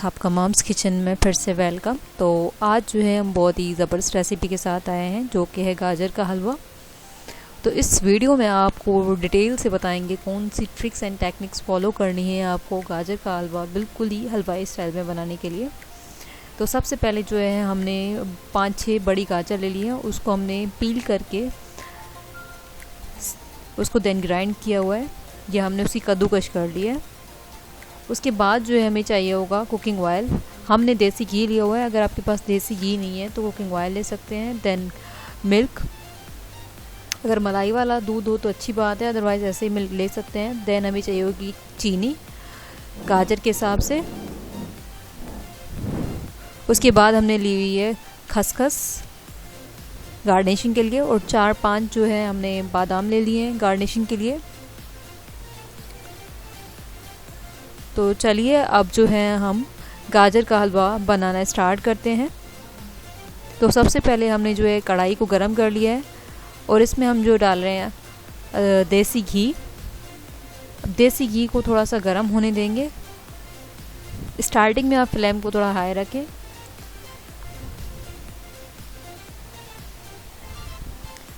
आपका moms kitchen में फिर से वेलकम। तो आज जो है हम बहुत ही ज़बरदस्त रेसिपी के साथ आए हैं जो कि है गाजर का हलवा। तो इस वीडियो में आपको डिटेल से बताएंगे कौन सी ट्रिक्स एंड टेक्निक्स फॉलो करनी है आपको गाजर का हलवा बिल्कुल ही हलवाई स्टाइल में बनाने के लिए। तो सबसे पहले जो है हमने 5-6 बड़ी गाजर ले ली है, उसको हमने पील करके उसको देन ग्राइंड किया हुआ है, ये हमने उसी कद्दूकश कर लिया है। उसके बाद जो है हमें चाहिए होगा कुकिंग ऑयल। हमने देसी घी लिया हुआ है, अगर आपके पास देसी घी नहीं है तो कुकिंग ऑयल ले सकते हैं। देन मिल्क, अगर मलाई वाला दूध हो तो अच्छी बात है, अदरवाइज़ ऐसे ही मिल्क ले सकते हैं। देन हमें चाहिए होगी चीनी गाजर के हिसाब से। उसके बाद हमने ली हुई है खसखस गार्निशिंग के लिए, और 4-5 जो है हमने बादाम ले लिए हैं गार्निशिंग के लिए। तो चलिए अब जो है हम गाजर का हलवा बनाना स्टार्ट करते हैं। तो सबसे पहले हमने जो है कढ़ाई को गरम कर लिया है और इसमें हम जो डाल रहे हैं देसी घी। देसी घी को थोड़ा सा गरम होने देंगे। स्टार्टिंग में आप फ्लेम को थोड़ा हाई रखें।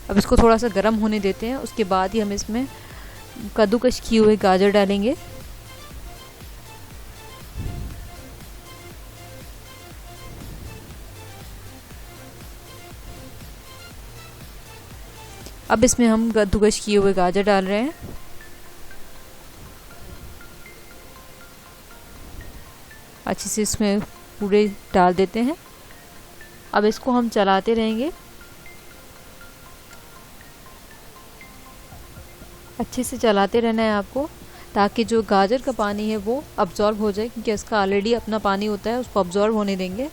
अब इसको थोड़ा सा गरम होने देते हैं। उसके बाद ही हम इसमें कद्दूकश किए हुए गाजर डालेंगे। अब इसमें हम कद्दूकश किए हुए गाजर डाल रहे हैं। अच्छे से इसमें पूरे डाल देते हैं। अब इसको हम चलाते रहेंगे, अच्छे से चलाते रहना है आपको, ताकि जो गाजर का पानी है वो अब्जॉर्ब हो जाए, क्योंकि इसका ऑलरेडी अपना पानी होता है, उसको अब्जॉर्ब होने देंगे।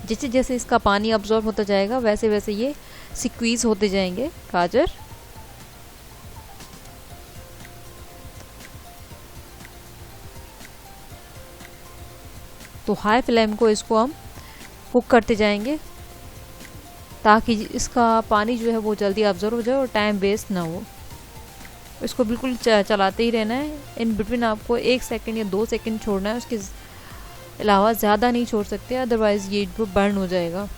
जैसे जैसे इसका पानी अब्जॉर्ब होता जाएगा वैसे वैसे ये स्क्वीज़ होते जाएंगे गाजर। तो हाई फ्लेम को इसको हम कुक करते जाएंगे, ताकि इसका पानी जो है वो जल्दी अब्जॉर्ब हो जाए और टाइम वेस्ट ना हो। इसको बिल्कुल चलाते ही रहना है। इन बिटवीन आपको 1 सेकंड या 2 सेकंड छोड़ना है, उसके अलावा ज़्यादा नहीं छोड़ सकते, अदरवाइज़ ये बर्न हो जाएगा,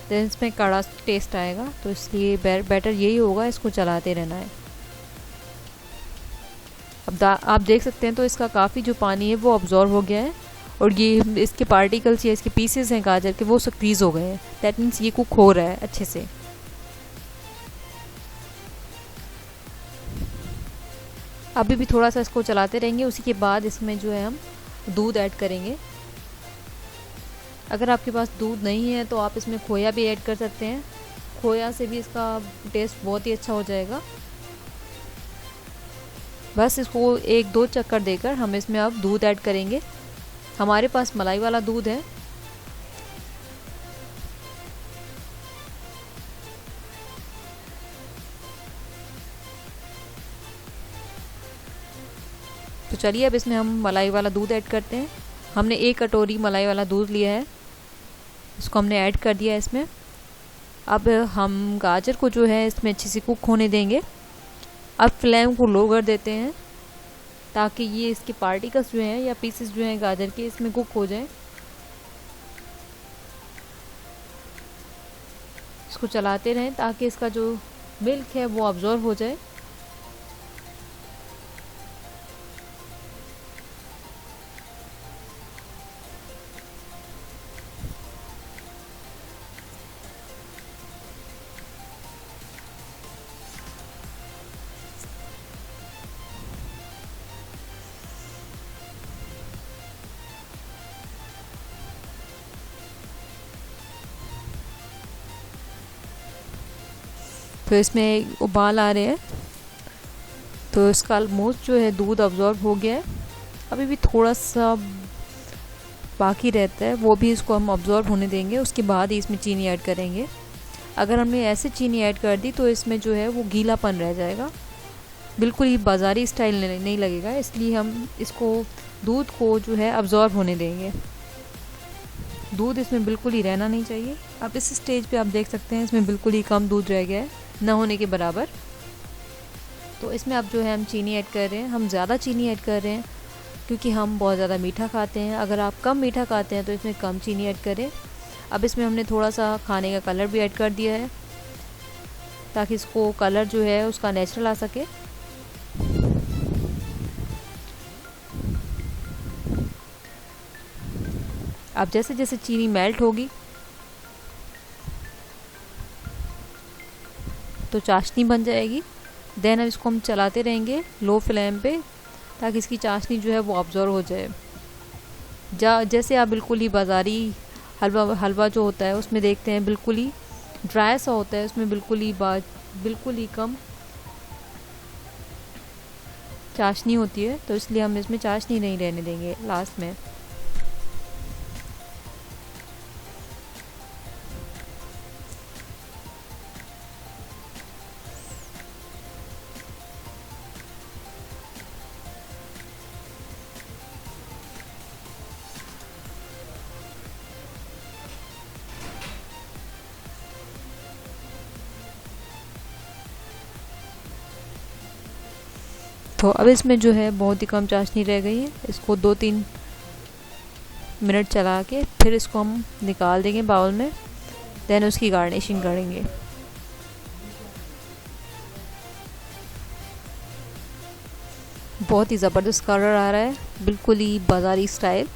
देन इसमें कड़ा टेस्ट आएगा। तो इसलिए बेटर यही होगा, इसको चलाते रहना है। अब आप देख सकते हैं तो इसका काफ़ी जो पानी है वो अब्जॉर्ब हो गया है, और ये इसके पार्टिकल्स या इसके पीसेस हैं गाजर के वो सक्रीज हो गए हैं। दैट मीन्स ये कुक हो रहा है अच्छे से। अभी भी थोड़ा सा इसको चलाते रहेंगे। उसी के बाद इसमें जो है हम दूध ऐड करेंगे। अगर आपके पास दूध नहीं है तो आप इसमें खोया भी ऐड कर सकते हैं, खोया से भी इसका टेस्ट बहुत ही अच्छा हो जाएगा। बस इसको 1-2 चक्कर देकर हम इसमें अब दूध ऐड करेंगे। हमारे पास मलाई वाला दूध है। तो चलिए अब इसमें हम मलाई वाला दूध ऐड करते हैं। हमने 1 कटोरी मलाई वाला दूध लिया है, इसको हमने ऐड कर दिया है इसमें। अब हम गाजर को जो है इसमें अच्छे से कुक होने देंगे। अब फ्लेम को लो कर देते हैं, ताकि ये इसके पार्टिकल्स जो हैं या पीसेस जो हैं गाजर के इसमें कुक हो जाएं। इसको चलाते रहें ताकि इसका जो मिल्क है वो अब्जॉर्ब हो जाए। तो इसमें उबाल आ रहे हैं, तो इसका ऑलमोस्ट जो है दूध अब्जॉर्ब हो गया है। अभी भी थोड़ा सा बाकी रहता है, वो भी इसको हम अब्जॉर्ब होने देंगे। उसके बाद ही इसमें चीनी ऐड करेंगे। अगर हमने ऐसे चीनी ऐड कर दी तो इसमें जो है वो गीलापन रह जाएगा, बिल्कुल ही बाज़ारी स्टाइल नहीं लगेगा। इसलिए हम इसको दूध को जो है अब्जॉर्ब होने देंगे। दूध इसमें बिल्कुल ही रहना नहीं चाहिए। अब इस स्टेज पे आप देख सकते हैं इसमें बिल्कुल ही कम दूध रह गया है, न होने के बराबर। तो इसमें अब जो है हम चीनी ऐड कर रहे हैं। हम ज़्यादा चीनी ऐड कर रहे हैं क्योंकि हम बहुत ज़्यादा मीठा खाते हैं। अगर आप कम मीठा खाते हैं तो इसमें कम चीनी ऐड करें। अब इसमें हमने थोड़ा सा खाने का कलर भी ऐड कर दिया है ताकि इसको कलर जो है उसका नेचुरल आ सके। अब जैसे जैसे चीनी मेल्ट होगी तो चाशनी बन जाएगी। देन अब इसको हम चलाते रहेंगे लो फ्लेम पे ताकि इसकी चाशनी जो है वो ऑब्जॉर्व हो जाए। जैसे आप बिल्कुल ही बाज़ारी हलवा जो होता है उसमें देखते हैं बिल्कुल ही ड्राई सा होता है, उसमें बिल्कुल ही कम चाशनी होती है, तो इसलिए हम इसमें चाशनी नहीं रहने देंगे लास्ट में। तो अब इसमें जो है बहुत ही कम चाशनी रह गई है। इसको 2-3 मिनट चला के फिर इसको हम निकाल देंगे बाउल में। देन उसकी गार्निशिंग करेंगे। बहुत ही ज़बरदस्त कलर आ रहा है, बिल्कुल ही बाज़ारी स्टाइल।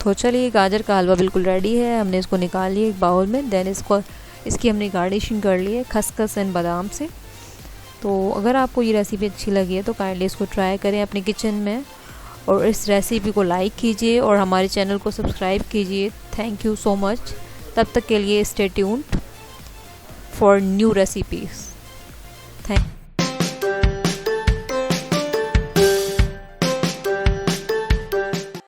तो चलिए गाजर का हलवा बिल्कुल रेडी है। हमने इसको निकाल लिया एक बाउल में। देन इसकी हमने गार्निशिंग कर ली है खसखस एंड बादाम से। तो अगर आपको ये रेसिपी अच्छी लगी है तो काइंडली इसको ट्राई करें अपने किचन में, और इस रेसिपी को लाइक कीजिए और हमारे चैनल को सब्सक्राइब कीजिए। Thank you so much. तब तक के लिए stay tuned for new recipes. Thank